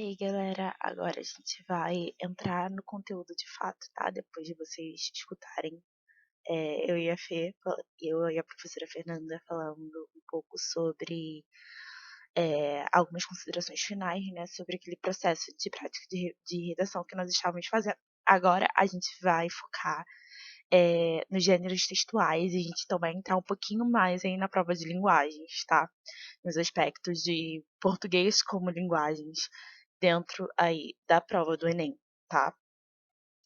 aí, galera, agora a gente vai entrar no conteúdo de fato, tá? Depois de vocês escutarem eu e a Fê, eu e a professora Fernanda falando um pouco sobre algumas considerações finais, né? Sobre aquele processo de prática de redação que nós estávamos fazendo. Agora a gente vai focar nos gêneros textuais e a gente também entrar um pouquinho mais aí na prova de linguagens, tá? Nos aspectos de português como linguagens dentro aí da prova do Enem, tá?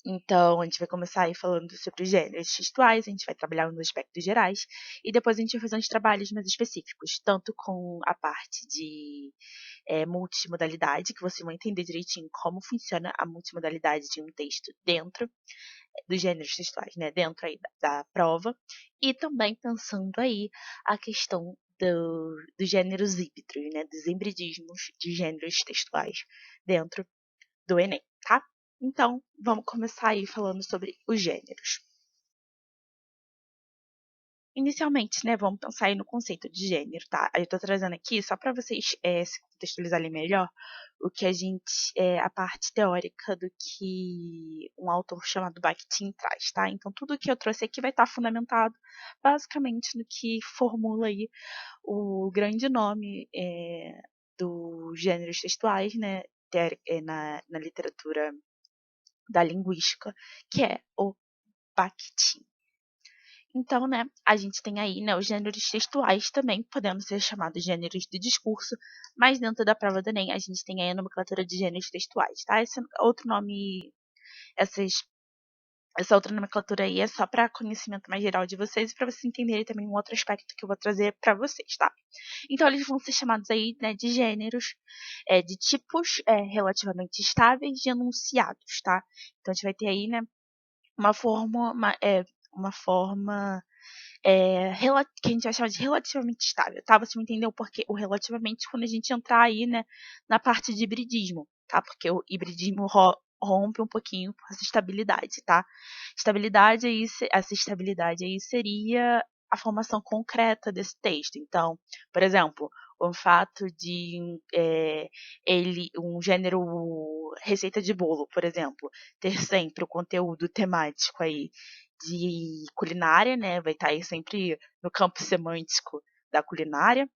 Então, a gente vai começar aí falando sobre os gêneros textuais, a gente vai trabalhar nos aspectos gerais, e depois a gente vai fazer uns trabalhos mais específicos, tanto com a parte de multimodalidade, que vocês vão entender direitinho como funciona a multimodalidade de um texto dentro dos gêneros textuais, né, dentro aí da prova, e também pensando aí a questão dos gêneros híbridos, né, dos hibridismos de gêneros textuais dentro do Enem, tá? Então, vamos começar aí falando sobre os gêneros. Inicialmente, né, vamos pensar aí no conceito de gênero, tá? Eu tô trazendo aqui só para vocês se contextualizarem melhor o que a parte teórica do que um autor chamado Bakhtin traz, tá? Então, tudo que eu trouxe aqui vai estar fundamentado basicamente no que formula aí o grande nome dos gêneros textuais, né, na literatura da linguística, que é o Bakhtin. Então, né, a gente tem aí, né, os gêneros textuais também, podendo ser chamados gêneros de discurso, mas dentro da prova do Enem a gente tem aí a nomenclatura de gêneros textuais, tá? Esse outro nome, essa outra nomenclatura aí é só para conhecimento mais geral de vocês e para vocês entenderem também um outro aspecto que eu vou trazer para vocês, tá? Então, eles vão ser chamados aí, né, de gêneros, de tipos relativamente estáveis de enunciados, tá? Então, a gente vai ter aí, né, uma forma, uma forma que a gente vai chamar de relativamente estável, tá? Você me entendeu porque o relativamente quando a gente entrar aí, né, na parte de hibridismo, tá? Porque o hibridismo rompe um pouquinho com essa estabilidade, tá? Essa estabilidade aí seria a formação concreta desse texto. Então, por exemplo, o fato de um gênero receita de bolo, por exemplo, ter sempre o conteúdo temático aí de culinária, né? Vai estar aí sempre no campo semântico da culinária.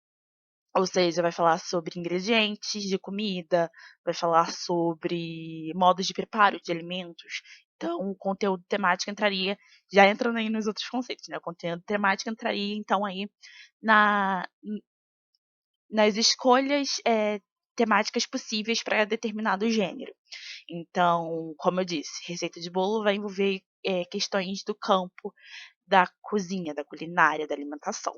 Ou seja, vai falar sobre ingredientes de comida, vai falar sobre modos de preparo de alimentos. Então, o conteúdo temático entraria, já entrando aí nos outros conceitos, né? O conteúdo temático entraria, então, aí na, nas escolhas temáticas possíveis para determinado gênero. Então, como eu disse, receita de bolo vai envolver questões do campo da cozinha, da culinária, da alimentação.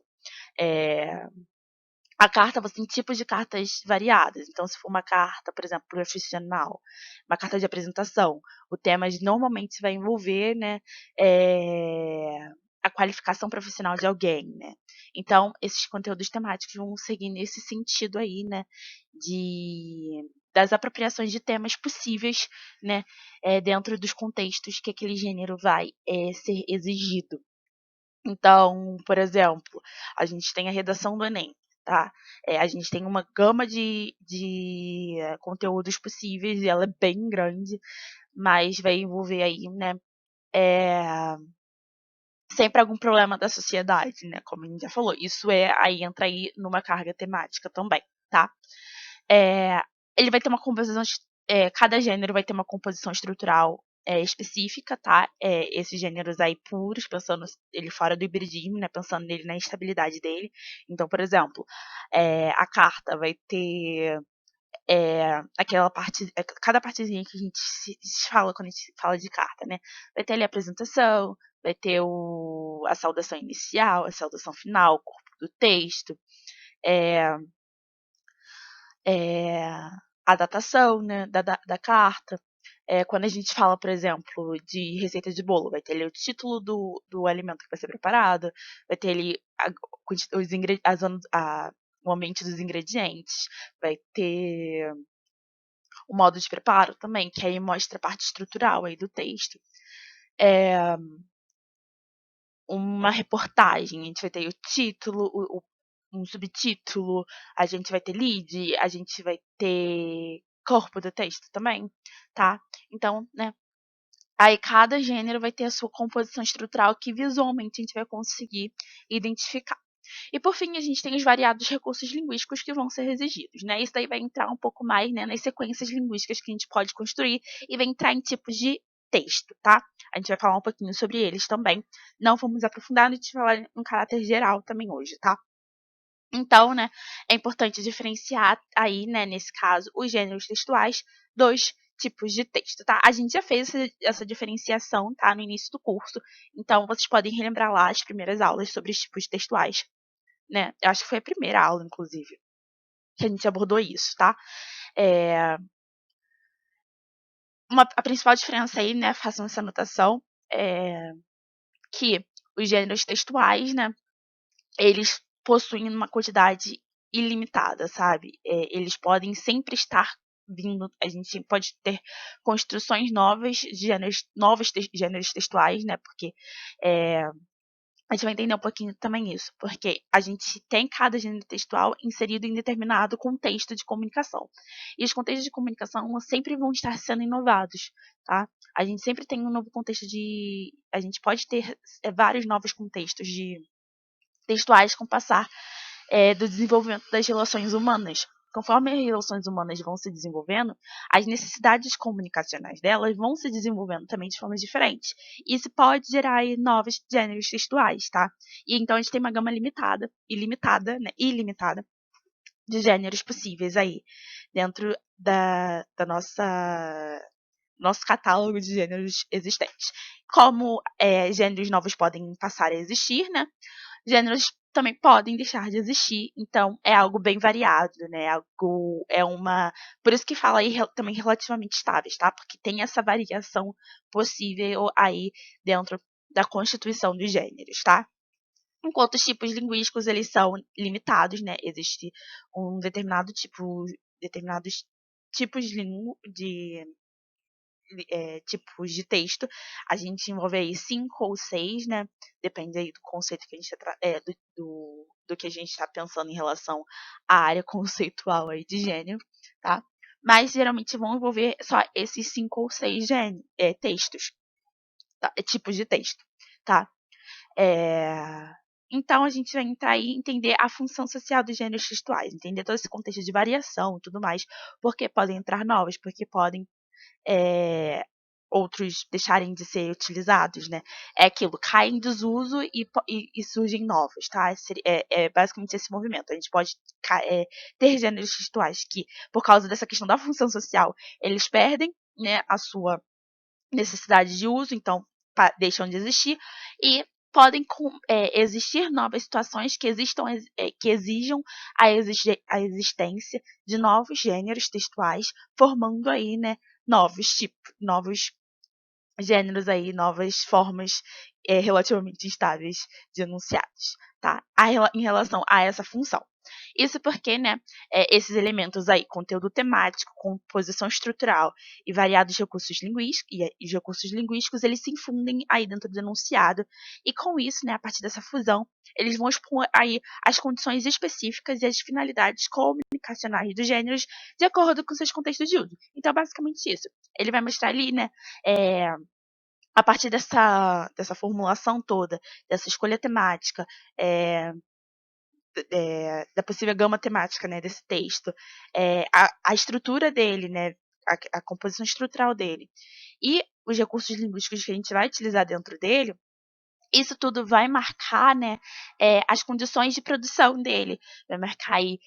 A carta, você tem tipos de cartas variadas. Então, se for uma carta, por exemplo, profissional, uma carta de apresentação, o tema normalmente vai envolver, né, a qualificação profissional de alguém, né? Então, esses conteúdos temáticos vão seguir nesse sentido aí, né, das apropriações de temas possíveis, né, dentro dos contextos que aquele gênero vai ser exigido. Então, por exemplo, a gente tem a redação do Enem, tá? A gente tem uma gama de conteúdos possíveis e ela é bem grande, mas vai envolver aí, né, sempre algum problema da sociedade, né? Como a gente já falou, isso aí entra aí numa carga temática também, tá? Ele vai ter uma composição, cada gênero vai ter uma composição estrutural específica, tá? Esses gêneros aí puros, pensando ele fora do hibridismo, né? Pensando nele na estabilidade dele. Então, por exemplo, a carta vai ter aquela parte, cada partezinha que a gente se fala quando a gente fala de carta, né? Vai ter ali a apresentação, vai ter a saudação inicial, a saudação final, o corpo do texto, é, é, a datação, né, da carta. Quando a gente fala, por exemplo, de receita de bolo, vai ter ali o título do alimento que vai ser preparado, vai ter ali o ambiente dos ingredientes, vai ter o modo de preparo também, que aí mostra a parte estrutural aí do texto. Uma reportagem, a gente vai ter o título, um subtítulo, a gente vai ter lead, a gente vai ter corpo do texto também, tá? Então, né, aí cada gênero vai ter a sua composição estrutural que visualmente a gente vai conseguir identificar. E por fim, a gente tem os variados recursos linguísticos que vão ser exigidos, né? Isso daí vai entrar um pouco mais, né, nas sequências linguísticas que a gente pode construir e vai entrar em tipos de texto, tá? A gente vai falar um pouquinho sobre eles também. Não vamos aprofundar, a gente vai falar em caráter geral também hoje, tá? Então, né, é importante diferenciar aí, né, nesse caso, os gêneros textuais dos tipos de texto, tá? A gente já fez essa diferenciação, tá, no início do curso. Então, vocês podem relembrar lá as primeiras aulas sobre os tipos textuais, né? Eu acho que foi a primeira aula, inclusive, que a gente abordou isso, tá? A principal diferença aí, né, façam essa anotação, é que os gêneros textuais, né, eles possuem uma quantidade ilimitada, sabe? Eles podem sempre estar vindo, a gente pode ter construções novas, gêneros textuais, né? Porque a gente vai entender um pouquinho também isso, porque a gente tem cada gênero textual inserido em determinado contexto de comunicação. E os contextos de comunicação sempre vão estar sendo inovados, tá? A gente sempre tem um novo contexto de. A gente pode ter vários novos contextos de textuais com o passar do desenvolvimento das relações humanas. Conforme as relações humanas vão se desenvolvendo, as necessidades comunicacionais delas vão se desenvolvendo também de formas diferentes. Isso pode gerar aí novos gêneros textuais, tá? E então a gente tem uma gama ilimitada de gêneros possíveis aí dentro da nosso catálogo de gêneros existentes. Como gêneros novos podem passar a existir, né? Gêneros também podem deixar de existir, então é algo bem variado, né? Por isso que fala aí também relativamente estáveis, tá? Porque tem essa variação possível aí dentro da constituição dos gêneros, tá? Enquanto os tipos linguísticos eles são limitados, né? Existe um determinados tipos de tipos de texto. A gente envolve aí 5 ou 6, né? Depende aí do conceito que a gente do que a gente está pensando em relação à área conceitual aí de gênero, tá? Mas geralmente vão envolver só esses 5 ou 6 textos, tá? Tipos de texto, tá? Então a gente vai entrar aí e entender a função social dos gêneros textuais, entender todo esse contexto de variação e tudo mais, porque podem entrar novos, porque podem é, outros deixarem de ser utilizados, né? É aquilo, caem em desuso e surgem novos, tá? É basicamente esse movimento. A gente pode ter gêneros textuais que, por causa dessa questão da função social, eles perdem, né, a sua necessidade de uso, então deixam de existir, e podem existir novas situações que exijam a existência de novos gêneros textuais, formando aí, né, novos gêneros aí, novas formas relativamente estáveis de enunciados, tá? Em relação a essa função. Isso porque, né, esses elementos aí, conteúdo temático, composição estrutural e variados recursos linguísticos, eles se infundem aí dentro do enunciado, e com isso, né, a partir dessa fusão, eles vão expor aí as condições específicas e as finalidades comunicacionais dos gêneros de acordo com seus contextos de uso. Então, basicamente isso. Ele vai mostrar ali, né, a partir dessa formulação toda, dessa escolha temática, da possível gama temática, né, desse texto, a estrutura dele, né, a composição estrutural dele, e os recursos linguísticos que a gente vai utilizar dentro dele, isso tudo vai marcar, né, as condições de produção dele. Vai marcar aí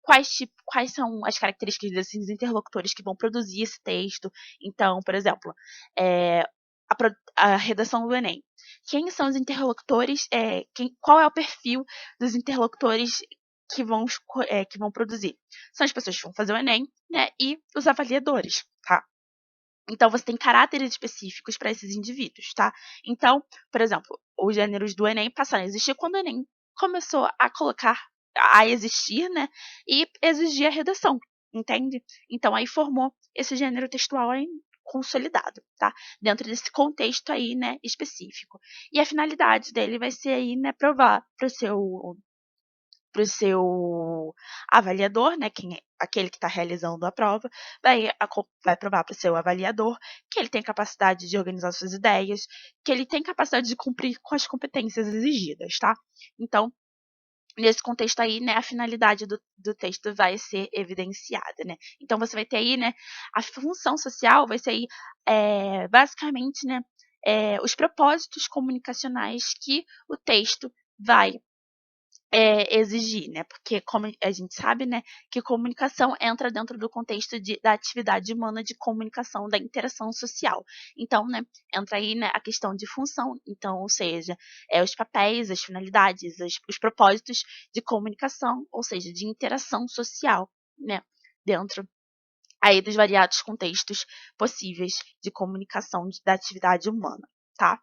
quais são as características desses interlocutores que vão produzir esse texto. Então, por exemplo, a redação do Enem. Quem são os interlocutores? Qual é o perfil dos interlocutores que vão produzir? São as pessoas que vão fazer o Enem, né, e os avaliadores, tá? Então, você tem caráteres específicos para esses indivíduos, tá? Então, por exemplo, os gêneros do Enem passaram a existir quando o Enem começou a existir, né? E exigir a redação, entende? Então, aí formou esse gênero textual aí consolidado, tá? Dentro desse contexto aí, né, específico. E a finalidade dele vai ser aí, né, provar para o seu para o seu avaliador, né, quem é aquele que está realizando a prova, vai provar para o seu avaliador que ele tem capacidade de organizar suas ideias, que ele tem capacidade de cumprir com as competências exigidas, tá? Então, nesse contexto aí, né, a finalidade do texto vai ser evidenciada, né? Então, você vai ter aí, né, a função social vai ser aí, basicamente, né, os propósitos comunicacionais que o texto vai exigir, né? Porque, como a gente sabe, né, que comunicação entra dentro do contexto da atividade humana de comunicação, da interação social. Então, né, entra aí, né, a questão de função, então, ou seja, os papéis, as finalidades, os propósitos de comunicação, ou seja, de interação social, né, dentro aí dos variados contextos possíveis de comunicação da atividade humana, tá?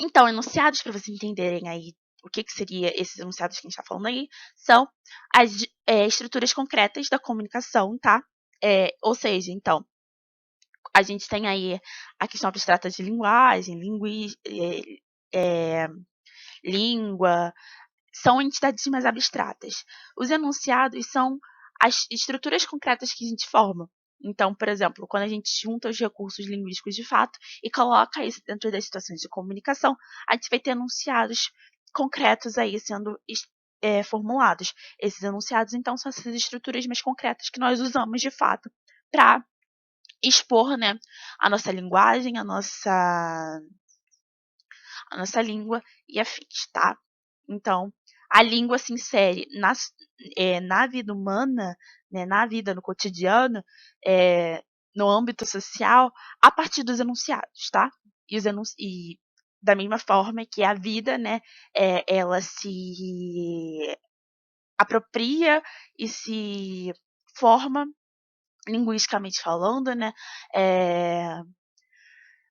Então, enunciados, para vocês entenderem aí o que seria esses enunciados que a gente está falando aí, são as estruturas concretas da comunicação, tá? Ou seja, então, a gente tem aí a questão abstrata de linguagem, língua, são entidades mais abstratas. Os enunciados são as estruturas concretas que a gente forma. Então, por exemplo, quando a gente junta os recursos linguísticos de fato e coloca isso dentro das situações de comunicação, a gente vai ter enunciados concretos aí sendo formulados. Esses enunciados, então, são essas estruturas mais concretas que nós usamos de fato para expor, né, a nossa linguagem, a nossa língua e afins, tá? Então, a língua se insere na vida humana, né, na vida, no cotidiano, no âmbito social, a partir dos enunciados, tá? E da mesma forma que a vida, né, ela se apropria e se forma, linguisticamente falando, né,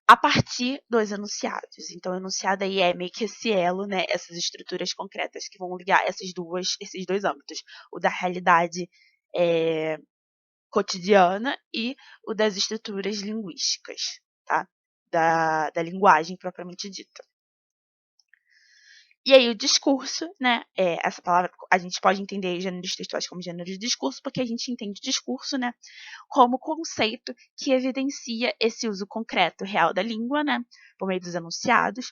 a partir dos enunciados. Então, o enunciado aí é meio que esse elo, né, essas estruturas concretas que vão ligar esses dois âmbitos, o da realidade cotidiana e o das estruturas linguísticas, tá? Da linguagem propriamente dita. E aí o discurso, né, essa palavra, a gente pode entender gêneros textuais como gêneros de discurso, porque a gente entende discurso, né, como conceito que evidencia esse uso concreto real da língua, né, por meio dos enunciados,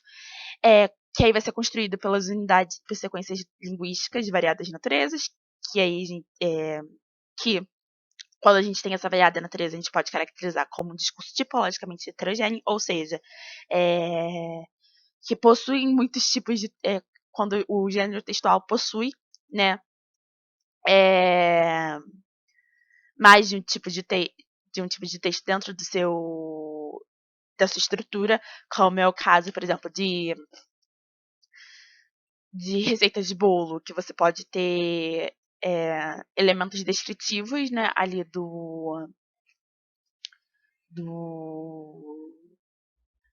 que aí vai ser construído pelas unidades, por sequências linguísticas de variadas naturezas, que aí que quando a gente tem essa variada natureza, a gente pode caracterizar como um discurso tipologicamente heterogêneo, ou seja, que possuem muitos tipos de. Quando o gênero textual possui, né, mais de um tipo de texto dentro da sua estrutura, como é o caso, por exemplo, de receitas de bolo, que você pode ter elementos descritivos, né, ali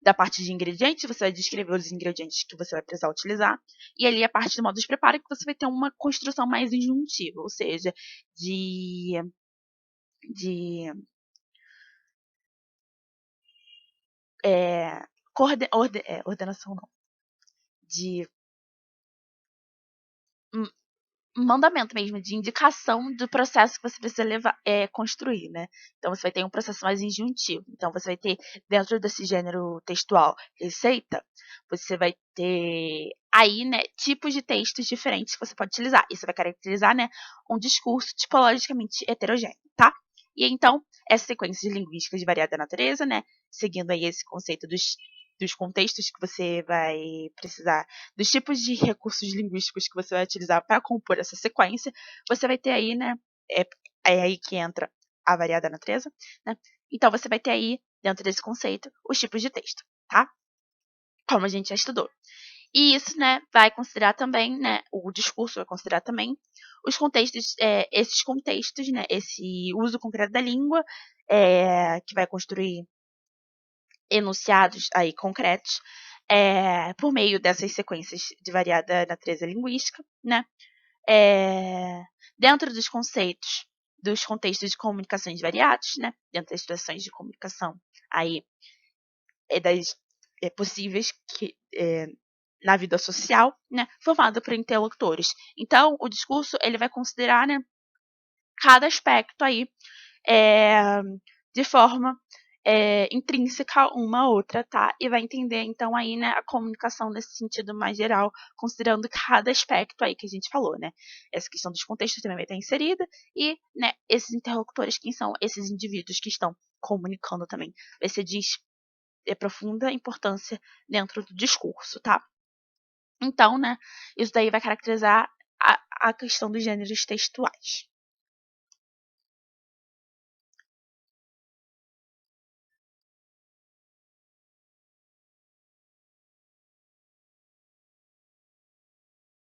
da parte de ingredientes, você vai descrever os ingredientes que você vai precisar utilizar, e ali a parte do modo de preparo que você vai ter uma construção mais injuntiva, ou seja, de ordenação não, de mandamento mesmo, de indicação do processo que você precisa construir, né? Então você vai ter um processo mais injuntivo. Então você vai ter, dentro desse gênero textual, receita, você vai ter aí, né, tipos de textos diferentes que você pode utilizar. Isso vai caracterizar, né, um discurso tipologicamente heterogêneo, tá? E então, essa sequência de linguísticas de variada natureza, né, seguindo aí esse conceito dos contextos que você vai precisar, dos tipos de recursos linguísticos que você vai utilizar para compor essa sequência, você vai ter aí, né, é aí que entra a variada natureza, né? Então você vai ter aí, dentro desse conceito, os tipos de texto, tá? Como a gente já estudou. E isso, né, vai considerar também, né, o discurso vai considerar também os contextos, esses contextos, né, esse uso concreto da língua, que vai construir enunciados aí concretos, por meio dessas sequências de variada natureza linguística, né, dentro dos contextos de comunicações variados, né, dentro das situações de comunicação aí das possíveis que na vida social, né, formada por interlocutores. Então, o discurso ele vai considerar, né, cada aspecto aí é, de forma intrínseca uma à outra, tá? E vai entender, então, aí, né, a comunicação nesse sentido mais geral, considerando cada aspecto aí que a gente falou, né? Essa questão dos contextos também vai estar inserida e, né, esses interlocutores, quem são esses indivíduos que estão comunicando também. Vai ser de profunda importância dentro do discurso, tá? Então, né, isso daí vai caracterizar a questão dos gêneros textuais.